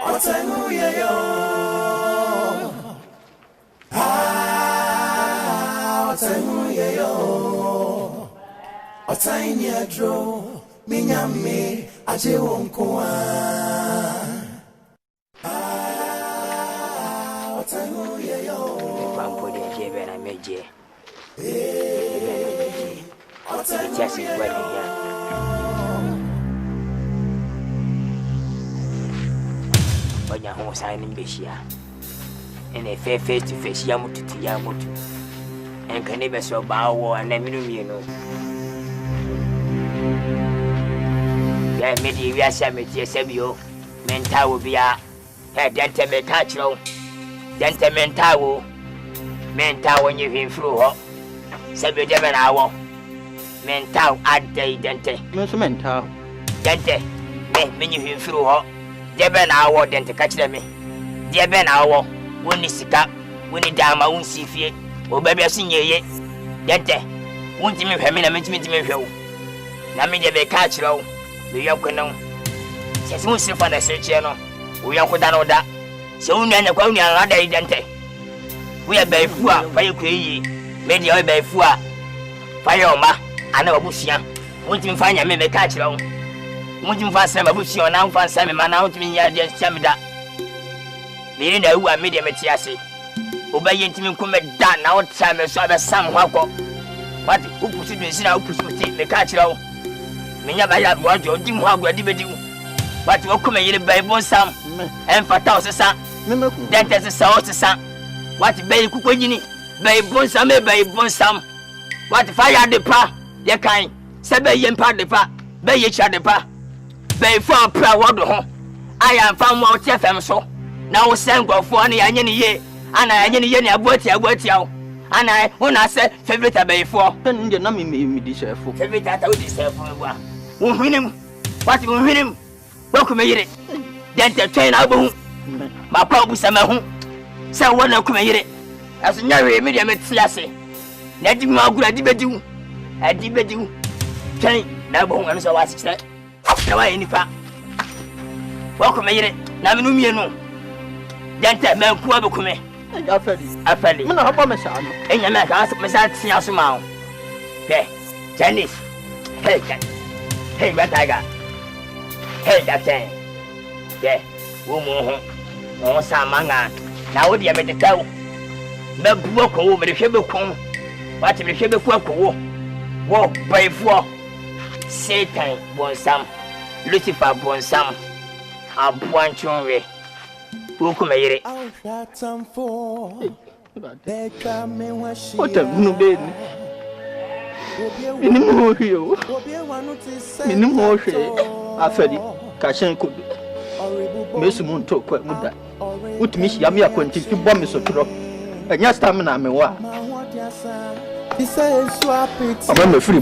Otangu yo. Otangu yo. Otanya dro. Minyame aje wonkoa. Otangu yo. Bampo de jebe na meje. Otangu yo. Onya ho sign in beshia. Ene face to face ya mutu ya mutu. En kane be so bawo na minu mienu. Ya medi wi asa meti esebio. Mentawo bia. He dente me kachiro. Dente mentawo. Mentawo nyi hwimfru ho. Sebio de me na awo. Mentawo adai dente. Me so mentawo. Dente me nyi hwimfru ho. Debe na awo dente kachire me. Debe na awo woni sika woni dama won sifie obabi asunyeye dente wonti me hweme na mentimi hwewo na me debe kachire wo me yakono se so sifa na seche no wo yakoda no da se wonu anya kwa wonu ana da dente wo ya baifu a fa ye kweyi me dia wo baifu a fa ye oma ana wabusia wonti me fa anya me kachire wo wonti me fa sema wabusia na mfa sema ma na wonti me nya dia chamida me na uwa me de metiase obaye ntimi nkome da na wo tsame so abesam ho akọ what upusu dunsi na upusu ti me ka kira wo menya ba ya wo ajo di mu agwa di bedi what wo kome yire bible sam en fata o sesa dente sesa o sesa what be kukonyini bible sam what fire de pa ye kan se be ye mpa de pa be ye cha de pa be fo apra wo do ho aya mfa mo o ti fm so na wo sengofo na yanye ne ye ana yanye ne ye ne abuati wo ana una se favorite abayfo pen de na me di chefo favorite ata wo di chefo bua wo hwinim what wo hwinim wo kuma yire dente twen na bohu ma pa obusa ma hu se wo na kuma yire aso nya we me de metiase na di ma agura di bediwu twen na bohu am so wa sikse na wa enifa wo kuma yire na me no mienu dente me ku abukume afali me na hopa me sha no enya me ka me sa tia so ma o be Chinese hey bataga hey captain be wo mo ho o sa manga na wo de me de tawo me buo ko wo me de hwe be kon wati me hwe be ku akowo wo baifo Satan bonsam Lucifer bonsam abuanchonwe Wokuma yire. Ota gunu be ni. Minim ho hwe. Minim ho hwe. Afadi ka hyen ko. Mesu mu nto kwa muda. Utimi hia me akwanti fi bɔ me so tro. Anya stamina me wa. Aba me free